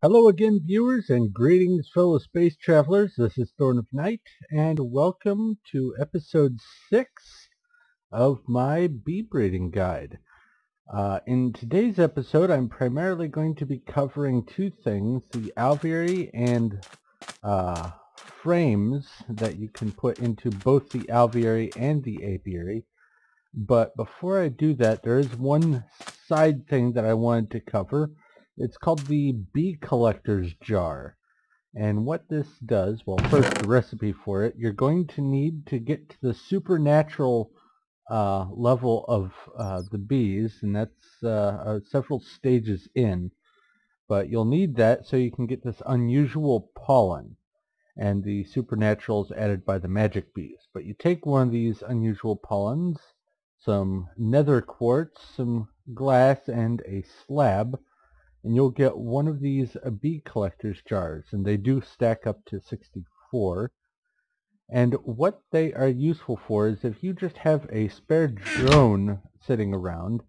Hello again, viewers, and greetings, fellow space travelers. This is Thorn of Night, and welcome to episode 6 of my bee breeding guide. In today's episode, I'm primarily going to be covering two things, the Alveary and frames that you can put into both the Alveary and the Apiary. But before I do that, there is one side thing that I wanted to cover. It's called the bee collector's jar. And what this does, well, first the recipe for it, you're going to need to get to the supernatural level of the bees, and that's several stages in. But you'll need that so you can get this unusual pollen, and the supernatural is added by the magic bees. But you take one of these unusual pollens, some nether quartz, some glass, and a slab, and you'll get one of these bee collector's jars, and they do stack up to 64. And what they are useful for is if you just have a spare drone sitting around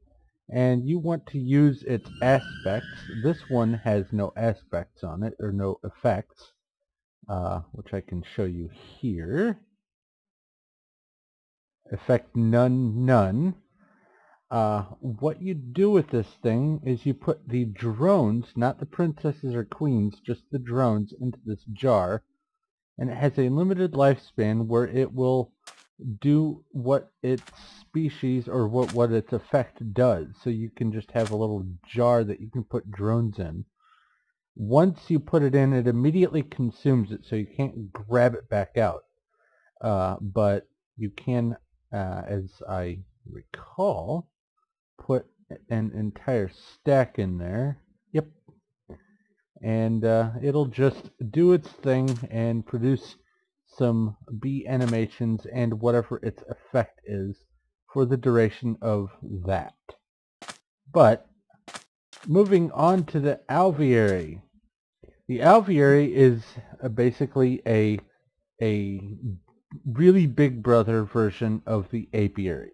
and you want to use its aspects. This one has no aspects on it, or no effects, which I can show you here. Effect none, none. What you do with this thing is you put the drones, not the princesses or queens, just the drones, into this jar, and it has a limited lifespan where it will do what its species or what its effect does. So you can just have a little jar that you can put drones in. Once you put it in, it immediately consumes it, so you can't grab it back out. But you can, as I recall, put an entire stack in there. Yep. And it'll just do its thing and produce some bee animations and whatever its effect is for the duration of that. But moving on to the Alveary. The Alveary is basically a really big brother version of the Apiary.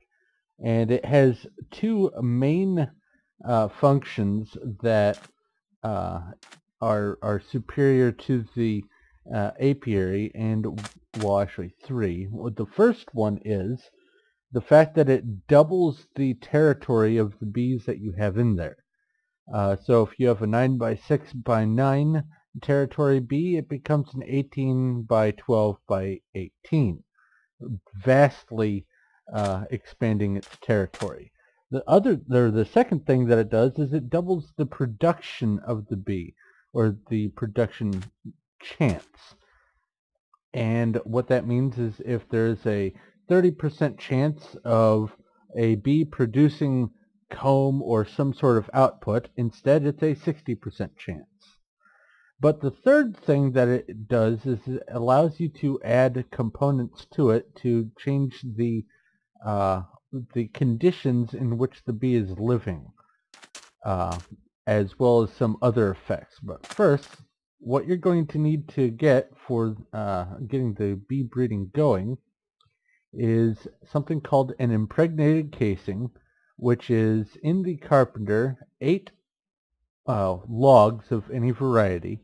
And it has two main functions that are superior to the Apiary, and, well, actually three. The first one is the fact that it doubles the territory of the bees that you have in there. So if you have a 9 by 6 by 9 territory bee, it becomes an 18 by 12 by 18, vastly expanding its territory. The second thing that it does is it doubles the production of the bee, or the production chance. And what that means is if there's a 30% chance of a bee producing comb or some sort of output, instead it's a 60% chance. But the third thing that it does is it allows you to add components to it to change the conditions in which the bee is living, as well as some other effects. But first, what you're going to need to get for getting the bee breeding going is something called an impregnated casing, which is in the carpenter, 8 logs of any variety,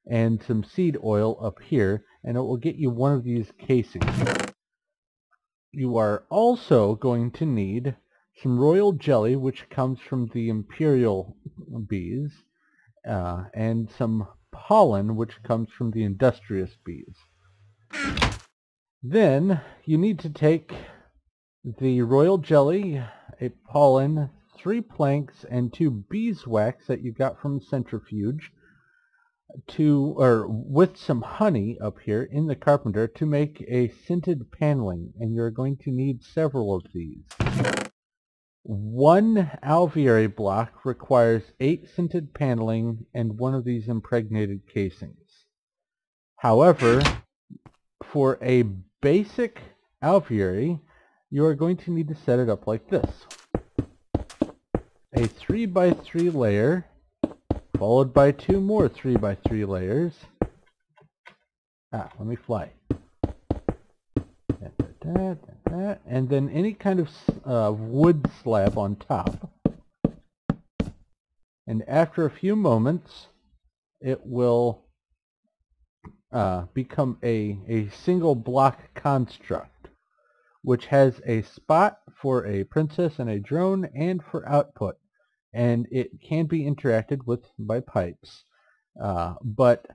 and some seed oil up here, and it will get you one of these casings. You are also going to need some royal jelly, which comes from the imperial bees, and some pollen, which comes from the industrious bees. Then you need to take the royal jelly, a pollen, 3 planks, and 2 beeswax that you got from the centrifuge, with some honey up here in the carpenter to make a scented paneling, and you're going to need several of these. 1 alveary block requires 8 scented paneling and 1 of these impregnated casings. However, for a basic alveary, you are going to need to set it up like this. A 3 by 3 layer, followed by 2 more 3 by 3 layers. Let me fly. And then any kind of wood slab on top. And after a few moments, it will become a single block construct, which has a spot for a princess and a drone and for output, and it can be interacted with by pipes. But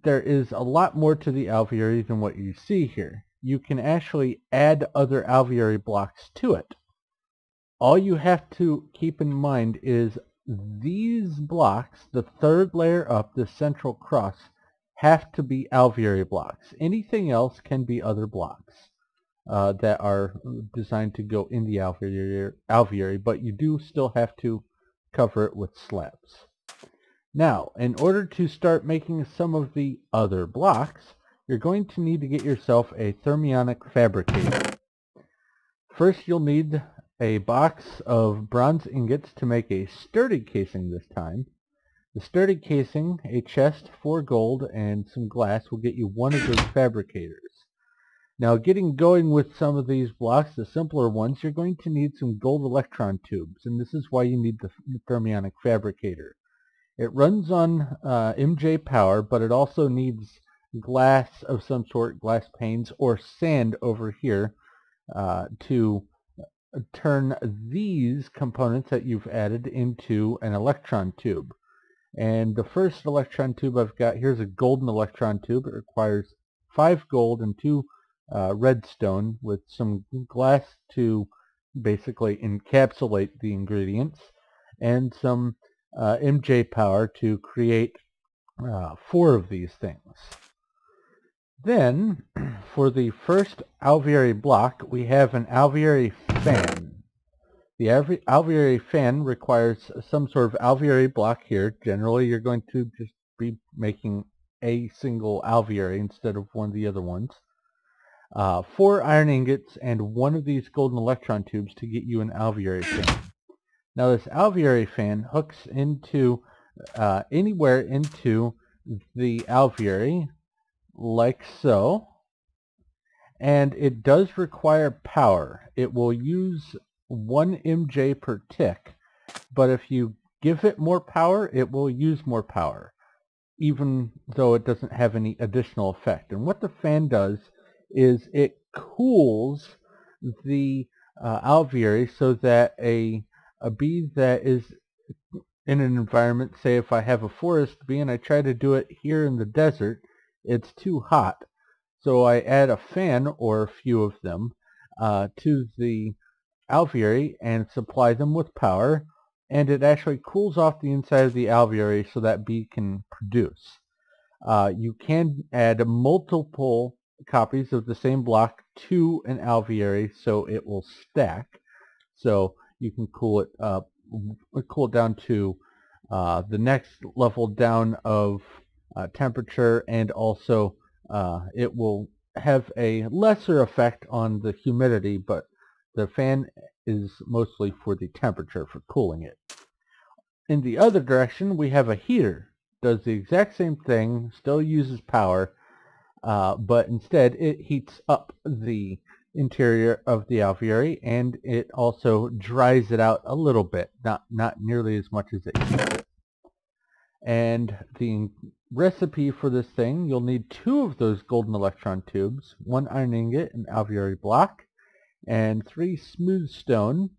there is a lot more to the Alveary than what you see here. You can actually add other Alveary blocks to it. All you have to keep in mind is these blocks, the third layer up, the central cross, have to be Alveary blocks. Anything else can be other blocks that are designed to go in the Alveary, but you do still have to cover it with slabs. Now, in order to start making some of the other blocks, you're going to need to get yourself a thermionic fabricator. First, you'll need a box of bronze ingots to make a sturdy casing this time. The sturdy casing, a chest, 4 gold, and some glass will get you one of those fabricators. Now, getting going with some of these blocks, the simpler ones, you're going to need some gold electron tubes, and this is why you need the thermionic fabricator. It runs on MJ power, but it also needs glass of some sort, glass panes, or sand over here to turn these components that you've added into an electron tube. And the first electron tube I've got here is a golden electron tube. It requires 5 gold and 2 redstone with some glass to basically encapsulate the ingredients, and some MJ power to create 4 of these things. Then, for the first Alveary block, we have an Alveary fan. The Alveary fan requires some sort of Alveary block here. Generally, you're going to just be making a single Alveary instead of one of the other ones. 4 iron ingots and 1 of these golden electron tubes to get you an Alveary fan. Now this Alveary fan hooks into anywhere into the Alveary, like so, and it does require power. It will use 1 MJ per tick, but if you give it more power, it will use more power, even though it doesn't have any additional effect. And what the fan does is it cools the Alveary so that a bee that is in an environment, say if I have a forest bee and I try to do it here in the desert, it's too hot. So I add a fan, or a few of them, to the Alveary and supply them with power, and it actually cools off the inside of the Alveary so that bee can produce. You can add multiple copies of the same block to an Alveary so it will stack. So you can cool it down to the next level down of temperature, and also it will have a lesser effect on the humidity, but the fan is mostly for the temperature, for cooling it. In the other direction, we have a heater. Does the exact same thing, still uses power, but instead it heats up the interior of the Alveary, and it also dries it out a little bit, not nearly as much as it heats it. And the recipe for this thing, you'll need 2 of those golden electron tubes, 1 iron ingot, an Alveary block, and 3 smooth stone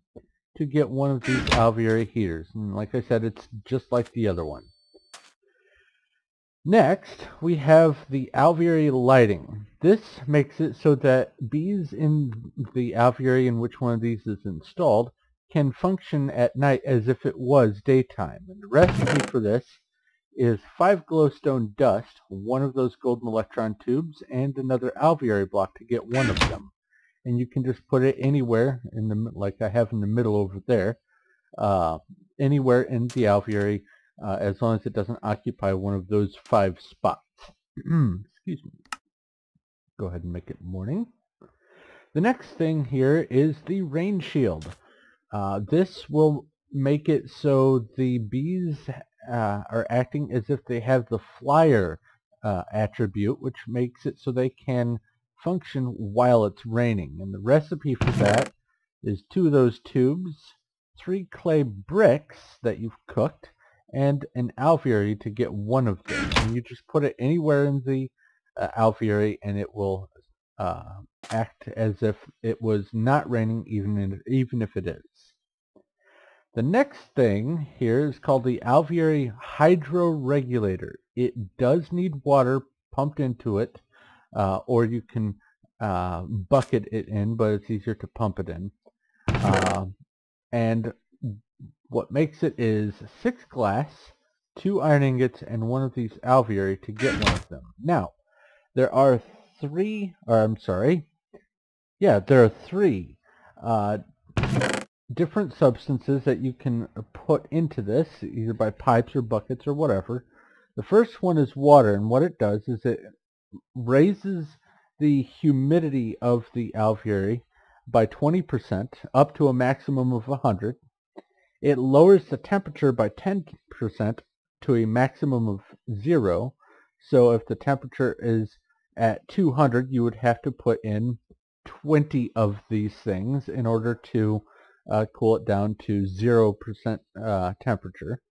to get one of these Alveary heaters. And like I said, it's just like the other one. Next, we have the Alveary lighting. This makes it so that bees in the Alveary in which one of these is installed can function at night as if it was daytime. And the recipe for this is 5 glowstone dust, 1 of those golden electron tubes, and another Alveary block to get 1 of them. And you can just put it anywhere, in the like I have in the middle over there, anywhere in the Alveary, as long as it doesn't occupy one of those 5 spots. Excuse me. Go ahead and make it morning. The next thing here is the rain shield. This will make it so the bees are acting as if they have the flyer attribute, which makes it so they can function while it's raining. And the recipe for that is 2 of those tubes, 3 clay bricks that you've cooked, and an alveary to get one of them. And you just put it anywhere in the alveary, and it will act as if it was not raining, even if it is. The next thing here is called the Alveary Hydroregulator. It does need water pumped into it, or you can bucket it in, but it's easier to pump it in. And what makes it is 6 glass, 2 iron ingots, and one of these alveary to get one of them. Now, there are three different substances that you can put into this, either by pipes or buckets or whatever. The first one is water, and what it does is it raises the humidity of the alveary by 20% up to a maximum of 100. It lowers the temperature by 10% to a maximum of 0. So if the temperature is at 200, you would have to put in 20 of these things in order to cool it down to 0% temperature.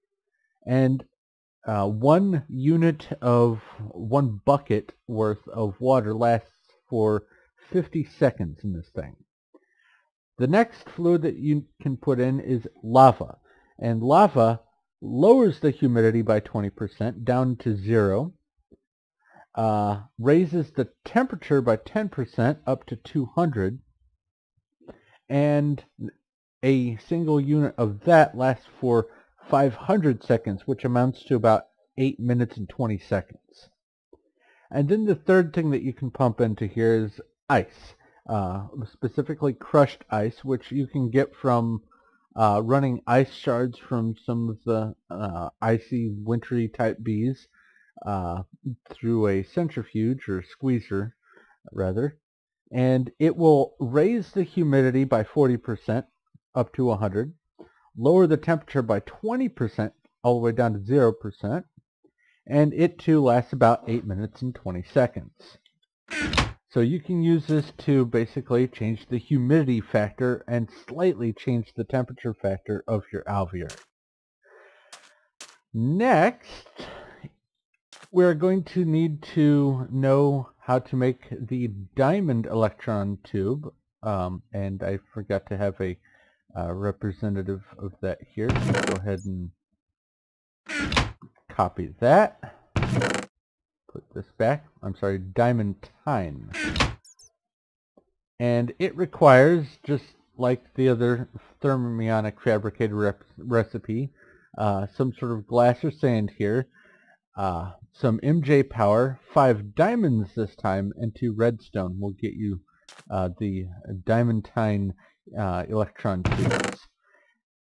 And 1 unit of 1 bucket worth of water lasts for 50 seconds in this thing. The next fluid that you can put in is lava. And lava lowers the humidity by 20% down to 0. Raises the temperature by 10% up to 200. And a single unit of that lasts for 500 seconds, which amounts to about 8 minutes and 20 seconds. And then the third thing that you can pump into here is ice, specifically crushed ice, which you can get from running ice shards from some of the icy, wintry type bees through a centrifuge, or squeezer rather, and it will raise the humidity by 40% up to 100, lower the temperature by 20% all the way down to 0%, and it too lasts about 8 minutes and 20 seconds. So you can use this to basically change the humidity factor and slightly change the temperature factor of your alveary. Next, we're going to need to know how to make the diamond electron tube, and I forgot to have a representative of that here. Let's go ahead and copy that. Put this back. I'm sorry, diamantine. And it requires, just like the other thermionic fabricated recipe, some sort of glass or sand here, some MJ power, 5 diamonds this time, and 2 redstone will get you the diamantine electron tubes.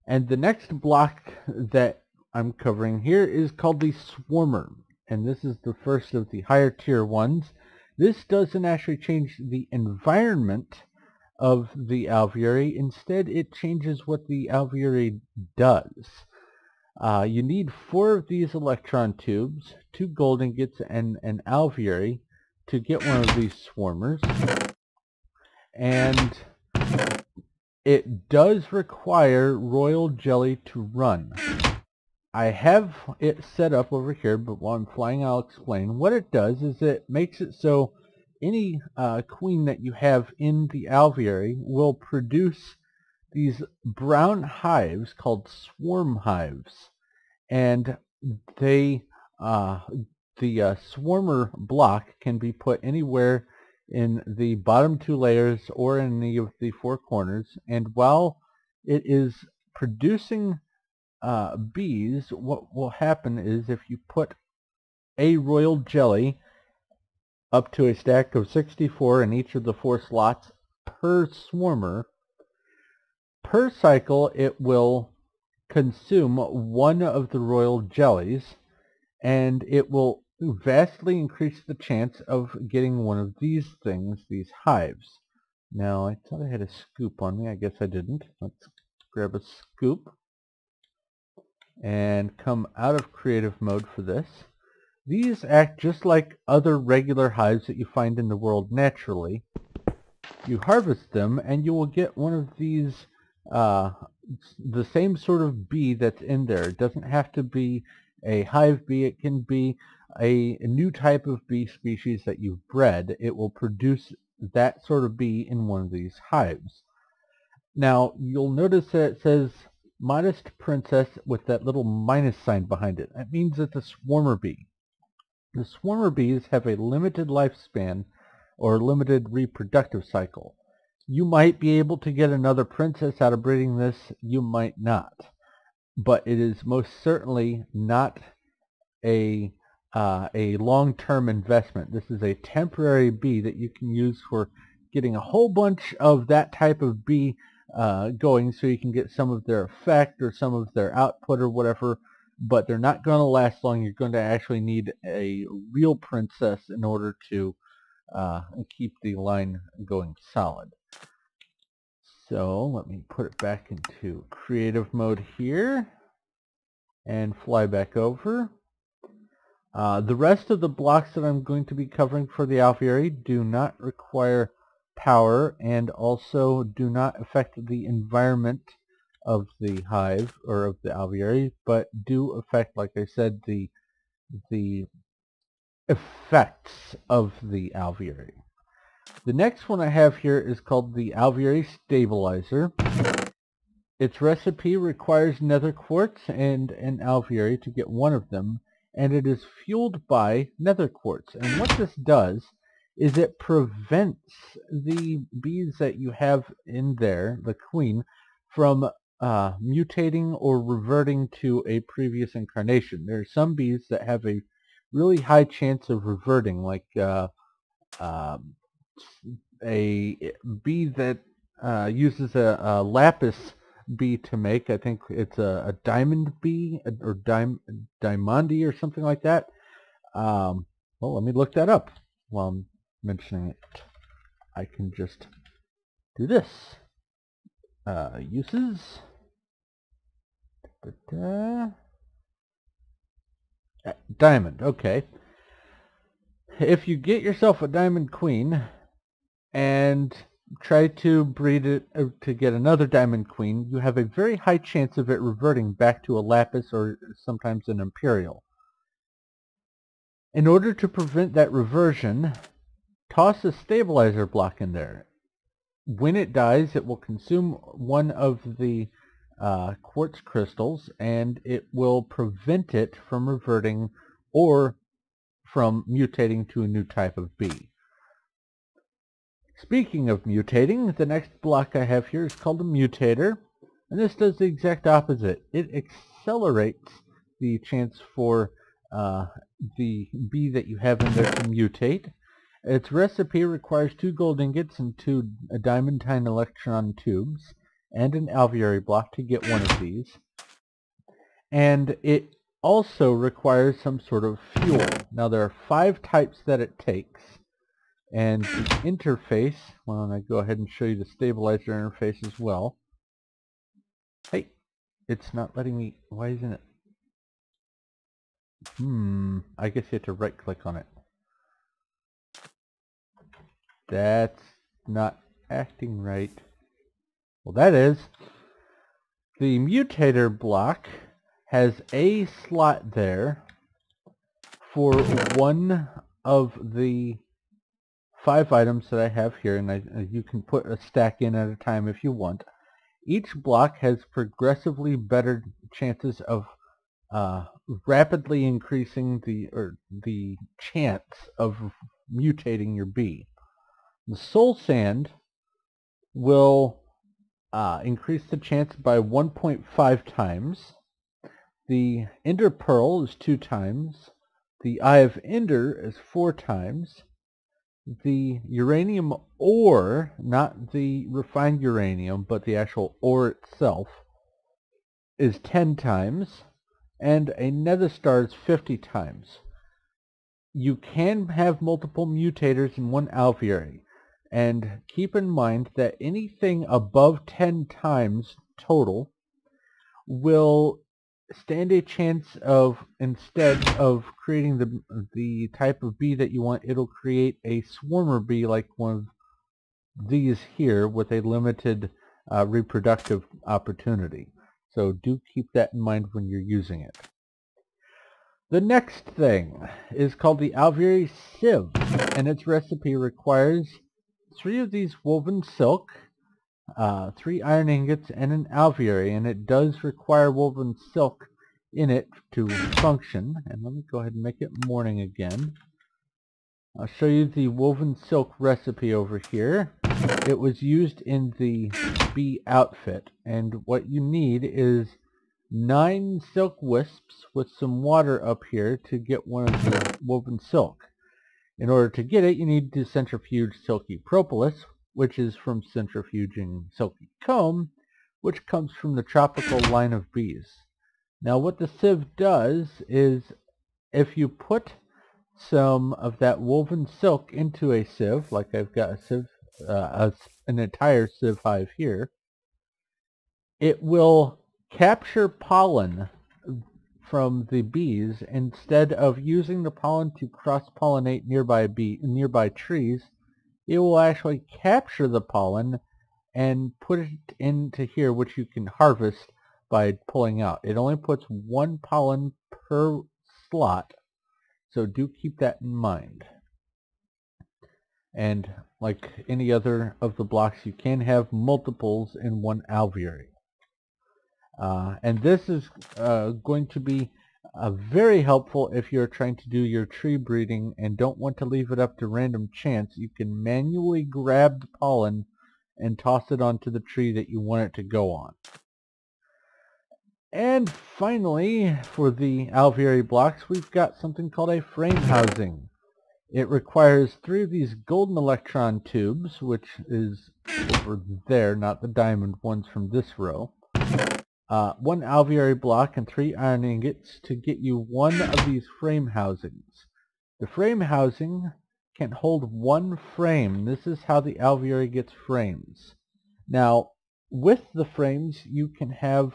And the next block that I'm covering here is called the swarmer, and this is the first of the higher tier ones. This doesn't actually change the environment of the alveary. Instead, it changes what the alveary does. You need 4 of these electron tubes, 2 gold ingots, and an alveary to get one of these swarmers. And it does require royal jelly to run. I have it set up over here, but while I'm flying I'll explain. What it does is it makes it so any queen that you have in the alveary will produce these brown hives called swarm hives, and they the swarmer block can be put anywhere in the bottom 2 layers or in any of the 4 corners, and while it is producing bees, what will happen is if you put a royal jelly up to a stack of 64 in each of the 4 slots per swarmer, per cycle it will consume 1 of the royal jellies, and it will vastly increase the chance of getting one of these things, these hives. Now, I thought I had a scoop on me. I guess I didn't. Let's grab a scoop and come out of creative mode for this. These act just like other regular hives that you find in the world naturally. You harvest them and you will get one of these the same sort of bee that's in there. It doesn't have to be a hive bee. It can be a new type of bee species that you've bred. It will produce that sort of bee in one of these hives. Now, you'll notice that it says Modest Princess with that little minus sign behind it. That means it's a swarmer bee. The swarmer bees have a limited lifespan or limited reproductive cycle. You might be able to get another princess out of breeding this, you might not. But it is most certainly not a long-term investment. This is a temporary bee that you can use for getting a whole bunch of that type of bee going, so you can get some of their effect or some of their output or whatever, but they're not going to last long. You're going to actually need a real princess in order to keep the line going solid. So let me put it back into creative mode here and fly back over. The rest of the blocks that I'm going to be covering for the Alveary do not require power and also do not affect the environment of the hive or of the Alveary, but do affect, like I said, the effects of the Alveary. The next one I have here is called the Alveary Stabilizer. Its recipe requires nether quartz and an Alveary to get one of them, and it is fueled by nether quartz. And what this does is it prevents the bees that you have in there, the queen, from mutating or reverting to a previous incarnation. There are some bees that have a really high chance of reverting, like a bee that uses a lapis bee to make. I think it's a diamond bee or diamondi or something like that. Well, let me look that up while I'm mentioning it. I can just do this. Uses. Diamond. Okay. If you get yourself a diamond queen and try to breed it to get another diamond queen, you have a very high chance of it reverting back to a lapis or sometimes an imperial. In order to prevent that reversion, toss a stabilizer block in there. When it dies, it will consume one of the quartz crystals, and it will prevent it from reverting or from mutating to a new type of bee. Speaking of mutating, the next block I have here is called a Mutator, and this does the exact opposite. It accelerates the chance for the bee that you have in there to mutate. Its recipe requires 2 gold ingots and 2 diamantine electron tubes and an Alveary block to get one of these. And it also requires some sort of fuel. Now there are 5 types that it takes. And the interface, well, and I go ahead and show you the stabilizer interface as well. Hey, it's not letting me, why isn't it? I guess you have to right click on it. That's not acting right. Well, that is. The Mutator block has a slot there for one of the 5 items that I have here, and you can put a stack in at a time if you want. Each block has progressively better chances of rapidly increasing the chance of mutating your bee. The soul sand will increase the chance by 1.5 times. The ender pearl is 2 times. The eye of ender is 4 times. The uranium ore, not the refined uranium, but the actual ore itself, is 10 times. And a nether star is 50 times. You can have multiple mutators in one Alveary. And keep in mind that anything above 10 times total will stand a chance of, instead of creating the type of bee that you want, it'll create a swarmer bee like one of these here with a limited reproductive opportunity. So do keep that in mind when you're using it. The next thing is called the Alveary Sieve, and its recipe requires 3 of these woven silk, 3 iron ingots, and an alveary, and it does require woven silk in it to function. And let me go ahead and make it morning again. I'll show you the woven silk recipe over here. It was used in the bee outfit, and what you need is 9 silk wisps with some water up here to get one of the woven silk. In order to get it, you need to centrifuge silky propolis, which is from centrifuging silky comb, which comes from the tropical line of bees. Now what the sieve does is, if you put some of that woven silk into a sieve, like I've got a sieve, an entire sieve hive here, it will capture pollen from the bees. Instead of using the pollen to cross-pollinate nearby trees, it will actually capture the pollen and put it into here, which you can harvest by pulling out. It only puts 1 pollen per slot, so do keep that in mind. And like any other of the blocks, you can have multiples in one alveary. And this is going to be very helpful if you're trying to do your tree breeding and don't want to leave it up to random chance. You can manually grab the pollen and toss it onto the tree that you want it to go on. And finally, for the alveary blocks, we've got something called a frame housing. It requires 3 of these golden electron tubes, which is over there, not the diamond ones from this row. 1 alveary block and 3 iron ingots to get you 1 of these frame housings. The frame housing can hold 1 frame. This is how the alveary gets frames. Now, with the frames, you can have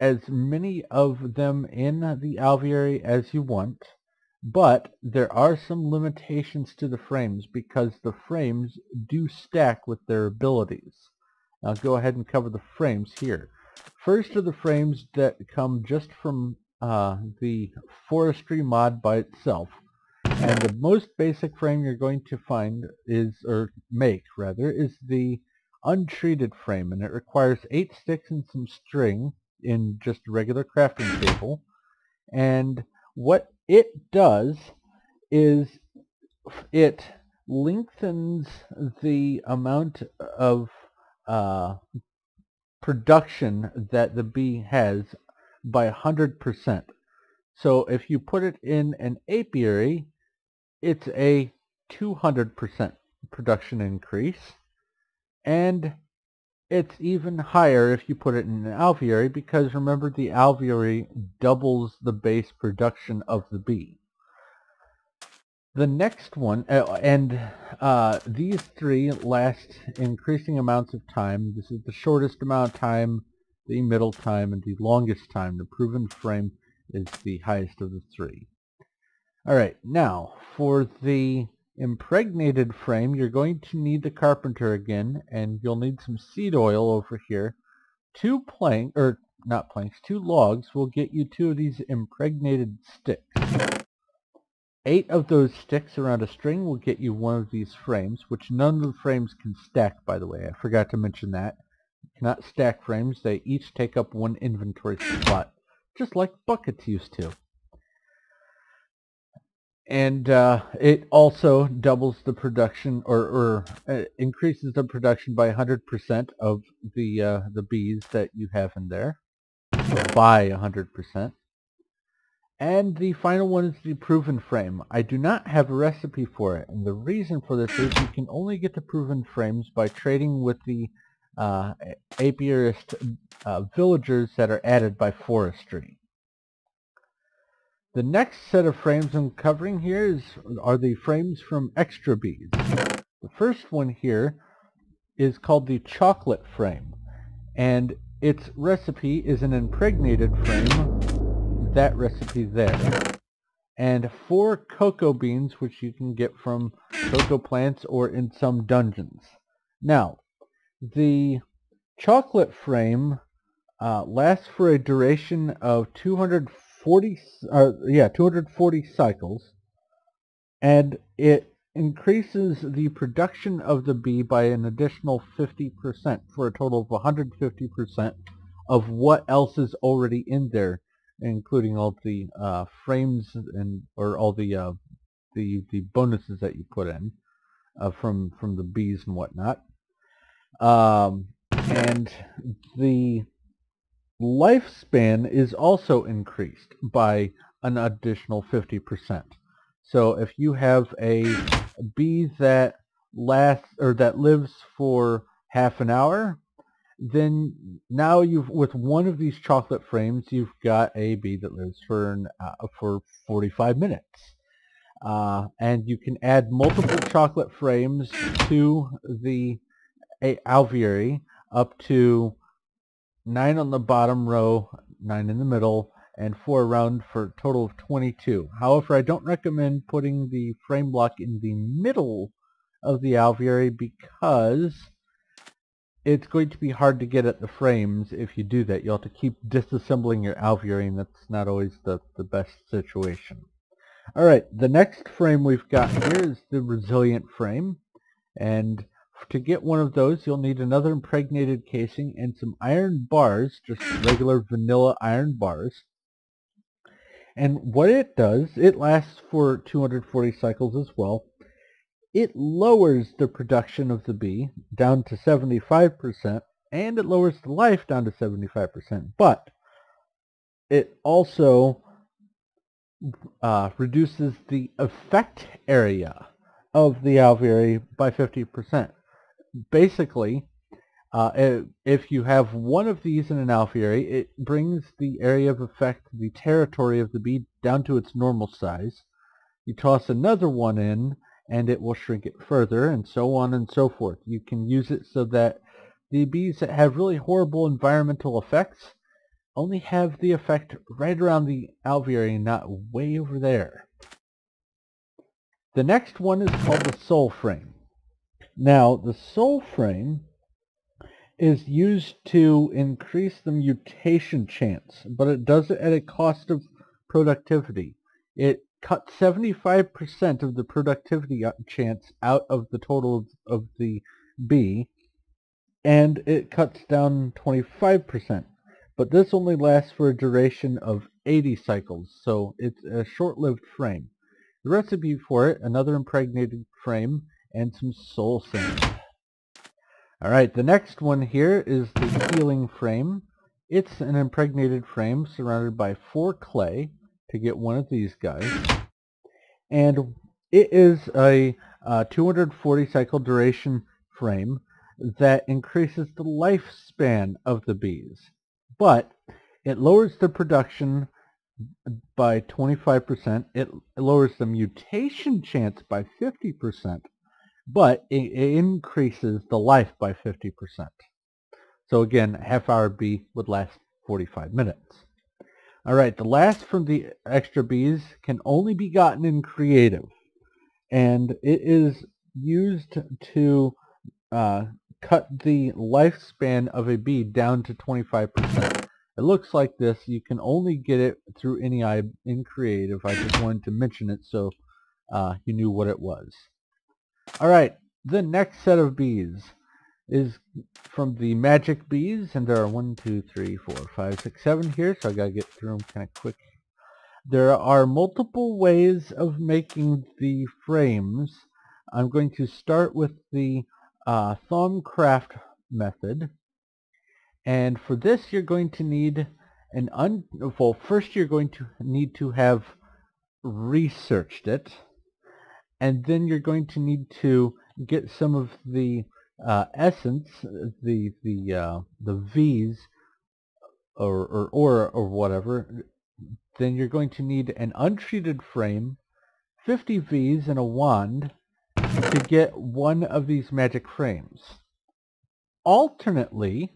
as many of them in the alveary as you want, but there are some limitations to the frames because the frames do stack with their abilities. I'll go ahead and cover the frames here. First are the frames that come just from the forestry mod by itself. And the most basic frame you're going to find is, or make rather, is the Untreated frame, and it requires 8 sticks and some string in just a regular crafting table. And what it does is it lengthens the amount of production that the bee has by 100%. So if you put it in an apiary, it's a 200% production increase, and it's even higher if you put it in an alveary, because remember, the alveary doubles the base production of the bee. The next one, these 3 last increasing amounts of time. This is the shortest amount of time, the middle time, and the longest time. The proven frame is the highest of the 3. Alright, now for the impregnated frame, you're going to need the carpenter again, and you'll need some seed oil over here. 2 logs will get you 2 of these impregnated sticks. 8 of those sticks around a string will get you 1 of these frames, which none of the frames can stack, by the way. I forgot to mention that. You cannot stack frames. They each take up 1 inventory slot, just like buckets used to. And it also doubles the production, or increases the production by 100% of the bees that you have in there, by 100%. And the final one is the proven frame. I do not have a recipe for it, and the reason for this is you can only get the proven frames by trading with the apiarist villagers that are added by forestry. The next set of frames I'm covering here are the frames from extra bees. The first one here is called the chocolate frame, and its recipe is an impregnated frame, that recipe there, and 4 cocoa beans, which you can get from cocoa plants or in some dungeons. Now, The chocolate frame lasts for a duration of 240 cycles, and it increases the production of the bee by an additional 50% for a total of 150% of what else is already in there, including all the frames or all the bonuses that you put in from the bees and whatnot. And the lifespan is also increased by an additional 50%. So if you have a bee that lives for half an hour, then now with one of these chocolate frames, you've got a bee that lives for 45 minutes. And you can add multiple chocolate frames to the Alveary, up to 9 on the bottom row, 9 in the middle, and 4 around for a total of 22. However, I don't recommend putting the frame block in the middle of the Alveary because it's going to be hard to get at the frames. If you do that, you'll have to keep disassembling your Alveary, and that's not always the best situation. Alright, the next frame we've got here is the Resilient frame, and to get one of those, you'll need another impregnated casing and some iron bars, just regular vanilla iron bars. And what it does, it lasts for 240 cycles as well. It lowers the production of the bee down to 75%, and it lowers the life down to 75%, but it also reduces the effect area of the Alveary by 50%. Basically, if you have one of these in an Alveary, it brings the area of effect, the territory of the bee, down to its normal size. You toss another one in, and it will shrink it further, and so on and so forth. You can use it so that the bees that have really horrible environmental effects only have the effect right around the Alveary, not way over there. The next one is called the Soul Frame. Now, the Soul Frame is used to increase the mutation chance, but it does it at a cost of productivity. It cuts 75% of the productivity chance out of the total of the bee, and it cuts down 25%. But this only lasts for a duration of 80 cycles, so it's a short-lived frame. The recipe for it, another impregnated frame, and some soul sand. Alright, the next one here is the healing frame. It's an impregnated frame surrounded by 4 clay to get one of these guys. And it is a 240 cycle duration frame that increases the lifespan of the bees. But it lowers the production by 25%. It lowers the mutation chance by 50%. But it increases the life by 50%. So again, a half-hour bee would last 45 minutes. Alright, the last from the extra bees can only be gotten in creative. And it is used to cut the lifespan of a bee down to 25%. It looks like this. You can only get it through any in creative. I just wanted to mention it so you knew what it was. Alright, the next set of bees is from the magic bees, and there are 1, 2, 3, 4, 5, 6, 7 here, so I gotta get through them kind of quick. There are multiple ways of making the frames. I'm going to start with the Thaumcraft method, and for this you're going to need first you're going to need to have researched it, and then you're going to need to get some of the essence, the V's or whatever. Then you're going to need an untreated frame, 50 V's, and a wand to get one of these magic frames. Alternately,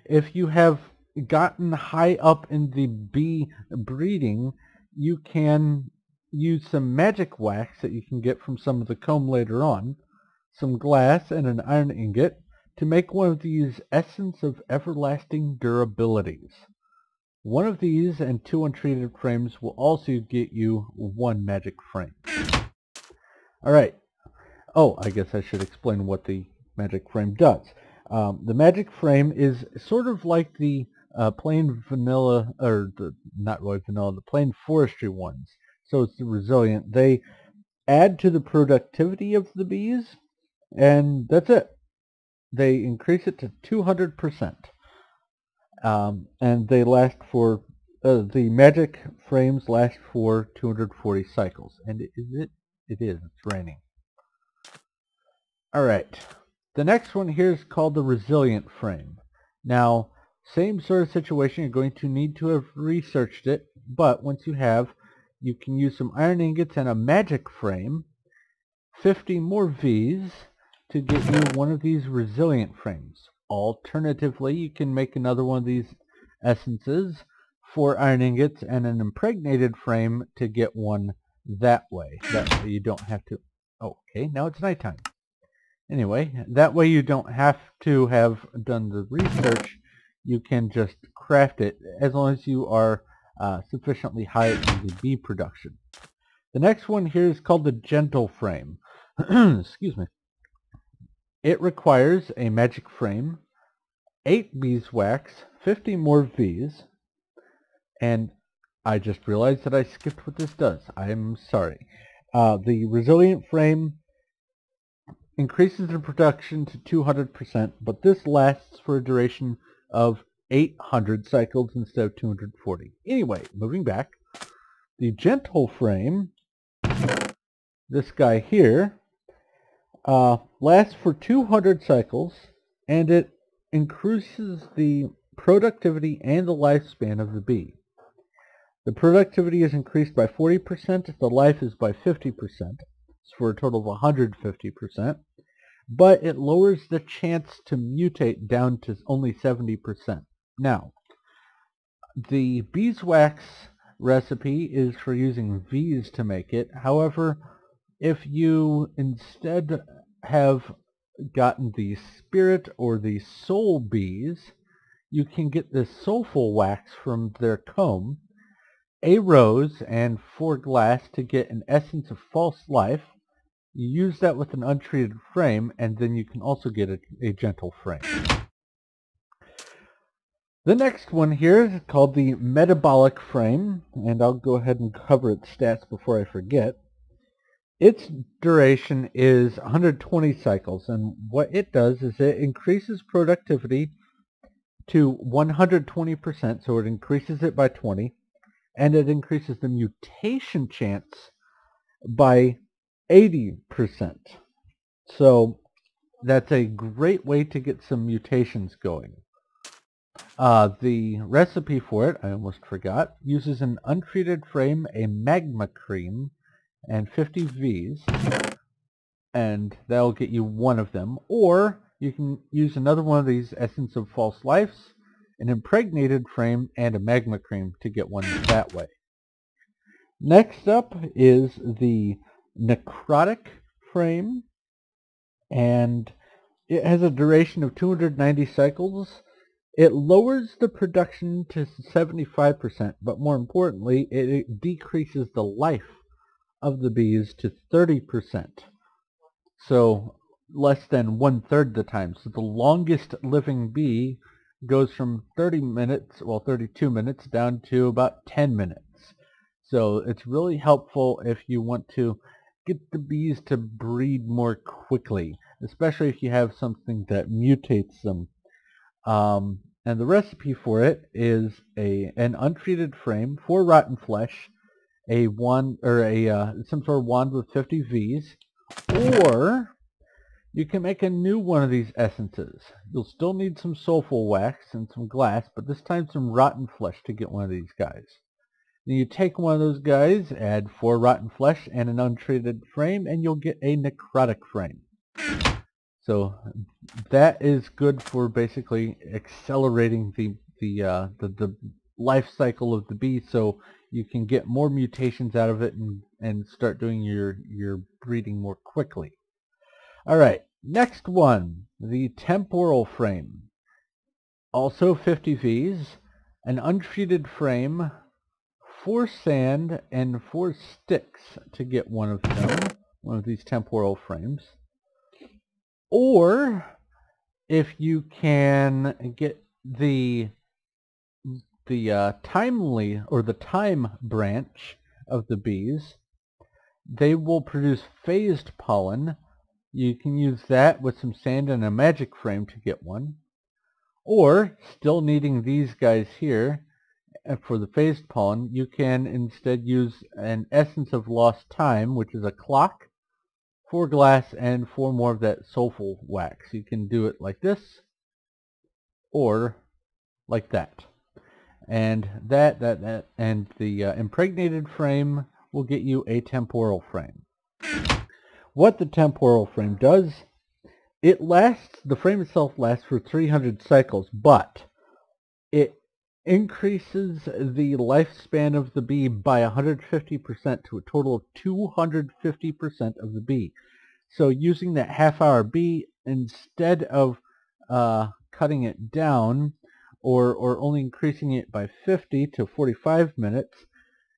if you have gotten high up in the bee breeding, you can use some magic wax that you can get from some of the comb later on, some glass, and an iron ingot to make one of these Essence of Everlasting Durabilities. One of these and 2 Untreated frames will also get you 1 magic frame. Alright. Oh, I guess I should explain what the magic frame does. The magic frame is sort of like the plain vanilla, or not really vanilla, the plain forestry ones. So it's the resilient. They add to the productivity of the bees, and that's it. They increase it to 200%. And they last for, the magic frames last for 240 cycles. And it is, it's raining. Alright, the next one here is called the Resilient Frame. Now, same sort of situation, you're going to need to have researched it, but once you have, you can use some iron ingots and a magic frame, 50 more Vs, to get you one of these Resilient Frames. Alternatively, you can make another one of these essences, 4 iron ingots and an Impregnated frame to get one that way. That way you don't have to... Okay, now it's nighttime. Anyway, that way you don't have to have done the research. You can just craft it as long as you are sufficiently high in the bee production. The next one here is called the Gentle Frame. Excuse me. It requires a magic frame, 8 beeswax, 50 more Vs, and I just realized that I skipped what this does. I'm sorry. The Resilient Frame increases the production to 200%, but this lasts for a duration of 800 cycles instead of 240. Anyway, moving back, the Gentle Frame, this guy here, lasts for 200 cycles, and it increases the productivity and the lifespan of the bee. The productivity is increased by 40%, the life is by 50%, for a total of 150%, but it lowers the chance to mutate down to only 70%. Now, the beeswax recipe is for using Vs to make it. However, if you instead have gotten the spirit or the soul bees, you can get this soulful wax from their comb, a rose, and 4 glass to get an essence of false life. You use that with an untreated frame, and then you can also get a gentle frame. The next one here is called the Metabolic frame, and I'll go ahead and cover its stats before I forget. Its duration is 120 cycles, and what it does is it increases productivity to 120%, so it increases it by 20, and it increases the mutation chance by 80%. So that's a great way to get some mutations going. The recipe for it, I almost forgot, uses an untreated frame, a magma cream, and 50 Vs, and that'll get you one of them. Or you can use another one of these Essence of False Lives, an Impregnated frame, and a magma cream to get one that way. Next up is the Necrotic frame, and it has a duration of 290 cycles. It lowers the production to 75%, but more importantly, it decreases the life of the bees to 30%. So less than 1/3 the time. So the longest living bee goes from 32 minutes down to about 10 minutes. So it's really helpful if you want to get the bees to breed more quickly, especially if you have something that mutates them. And the recipe for it is an untreated frame, 4 rotten flesh, a wand, or some sort of wand with 50 Vs, or you can make a new one of these essences. You'll still need some soulful wax and some glass, but this time some rotten flesh to get one of these guys. Then you take one of those guys, add 4 rotten flesh and an untreated frame, and you'll get a necrotic frame. So that is good for basically accelerating the life cycle of the bee, so you can get more mutations out of it and start doing your breeding more quickly. Alright, Next one, the Temporal frame. Also 50 Vs, an untreated frame, 4 sand, and 4 sticks to get one of them, one of these temporal frames. Or, if you can get the timely, or the time branch of the bees, they will produce phased pollen. You can use that with some sand and a magic frame to get one. Or, still needing these guys here, for the phased pollen, you can instead use an Essence of Lost Time, which is a clock, 4 glass, and 4 more of that soulful wax. You can do it like this, or like that. And and the Impregnated frame will get you a Temporal frame. What the Temporal frame does, the frame itself lasts for 300 cycles, but it increases the lifespan of the bee by 150% to a total of 250% of the bee. So using that half-hour bee, instead of cutting it down or only increasing it by 50 to 45 minutes,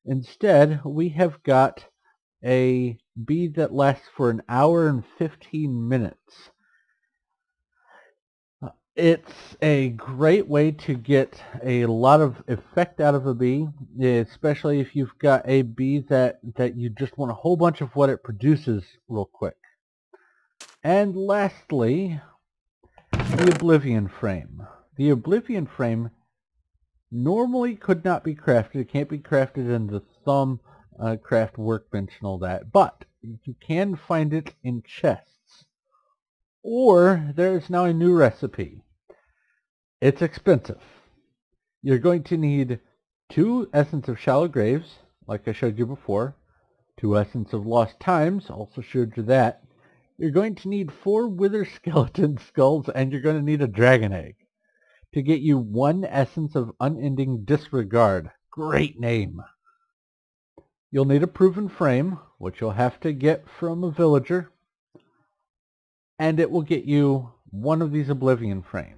instead we have got a bee that lasts for an hour and 15 minutes. It's a great way to get a lot of effect out of a bee, especially if you've got a bee that you just want a whole bunch of what it produces real quick. And lastly, the Oblivion frame. The Oblivion frame normally could not be crafted. It can't be crafted in the thumb craft workbench and all that, but you can find it in chests. Or there is now a new recipe. It's expensive. You're going to need 2 Essence of Shallow Graves, like I showed you before, 2 Essence of Lost Times, also showed you that. You're going to need 4 Wither Skeleton Skulls, and you're going to need a Dragon Egg to get you 1 Essence of Unending Disregard. Great name. You'll need a proven frame, which you'll have to get from a villager, and it will get you 1 of these Oblivion frames.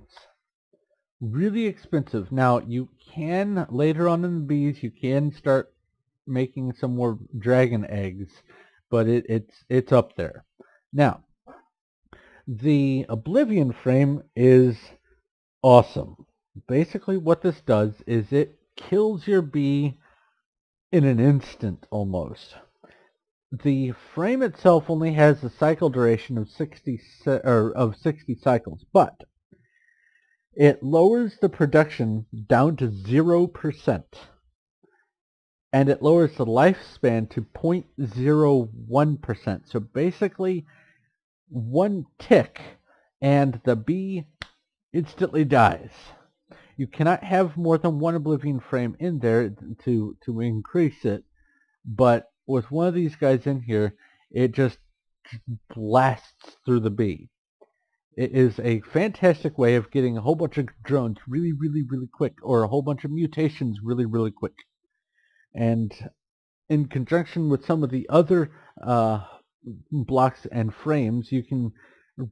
Really expensive. Now, you can, later on in the bees, you can start making some more dragon eggs, but it's up there. Now, the Oblivion frame is awesome. Basically what this does is it kills your bee in an instant almost. The frame itself only has a cycle duration of 60 cycles, but it lowers the production down to 0%, and it lowers the lifespan to 0.01%. So basically, 1 tick and the bee instantly dies. You cannot have more than 1 Oblivion frame in there to increase it, but with one of these guys in here, it just blasts through the bee. It is a fantastic way of getting a whole bunch of drones really, really, really quick, or a whole bunch of mutations really, really quick. And in conjunction with some of the other blocks and frames, you can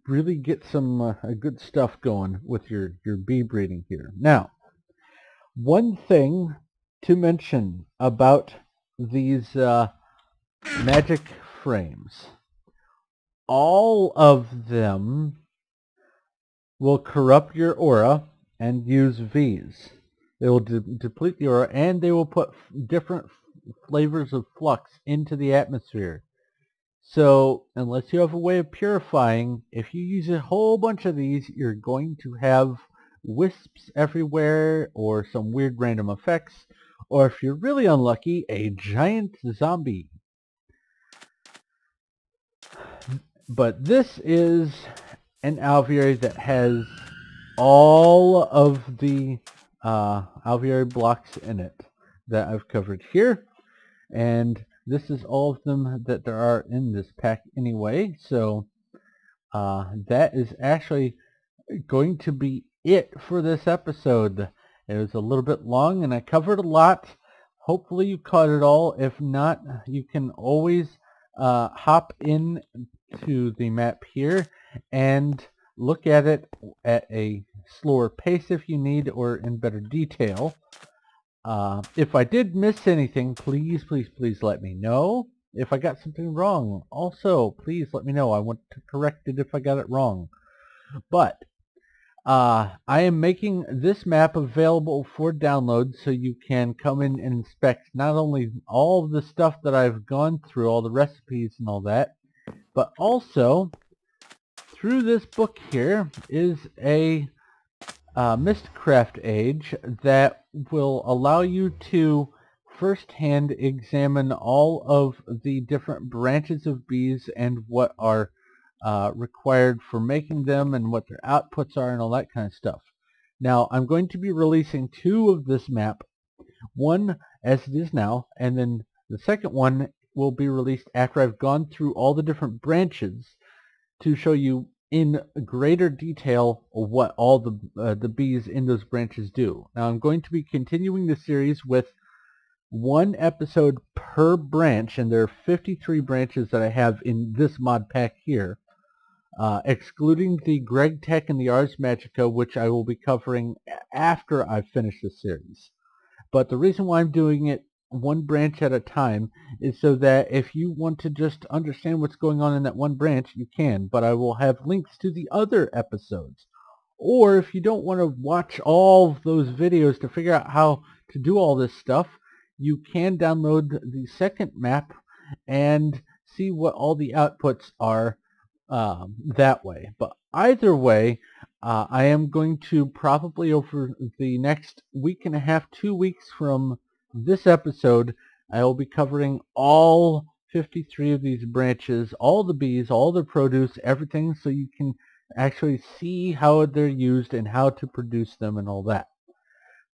really get some good stuff going with your bee breeding here. Now, one thing to mention about these magic frames, all of them will corrupt your aura and use Vs. They will deplete the aura, and they will put different flavors of flux into the atmosphere. So unless you have a way of purifying, if you use a whole bunch of these, you're going to have wisps everywhere, or some weird random effects, or if you're really unlucky, a giant zombie. But this is an Alveary that has all of the Alveary blocks in it that I've covered here, and this is all of them that there are in this pack anyway. So that is actually going to be it for this episode. It was a little bit long and I covered a lot. Hopefully you caught it all. If not, you can always hop in to the map here and look at it at a slower pace if you need, or in better detail. If I did miss anything, please let me know. If I got something wrong, also please let me know. I want to correct it if I got it wrong. But I am making this map available for download so you can come in and inspect not only all of the stuff that I've gone through, all the recipes and all that, but also through this book here is a Mystcraft Age that will allow you to firsthand examine all of the different branches of bees and what are required for making them and what their outputs are and all that kind of stuff. Now I'm going to be releasing 2 of this map, one as it is now, and then the second one will be released after I've gone through all the different branches to show you in greater detail what all the bees in those branches do. Now I'm going to be continuing the series with 1 episode per branch, and there are 53 branches that I have in this mod pack here, excluding the Greg Tech and the Ars Magica, which I will be covering after I finish the series. But the reason why I'm doing it 1 branch at a time is so that if you want to just understand what's going on in that 1 branch, you can, but I will have links to the other episodes. Or if you don't want to watch all of those videos to figure out how to do all this stuff, you can download the second map and see what all the outputs are that way. But either way, I am going to probably over the next week and a half, 2 weeks from this episode, I will be covering all 53 of these branches, all the bees, all the produce, everything, so you can actually see how they're used and how to produce them and all that.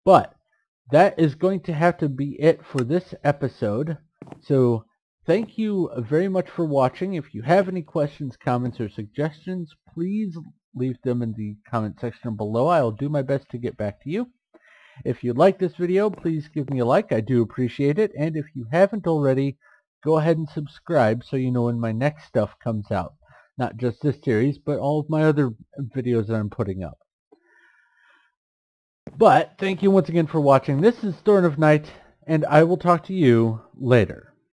But that is going to have to be it for this episode. So thank you very much for watching. If you have any questions, comments, or suggestions, please leave them in the comment section below. I'll do my best to get back to you. If you like this video, please give me a like. I do appreciate it. And if you haven't already, go ahead and subscribe so you know when my next stuff comes out. Not just this series, but all of my other videos that I'm putting up. But thank you once again for watching. This is Thorn of Night, and I will talk to you later.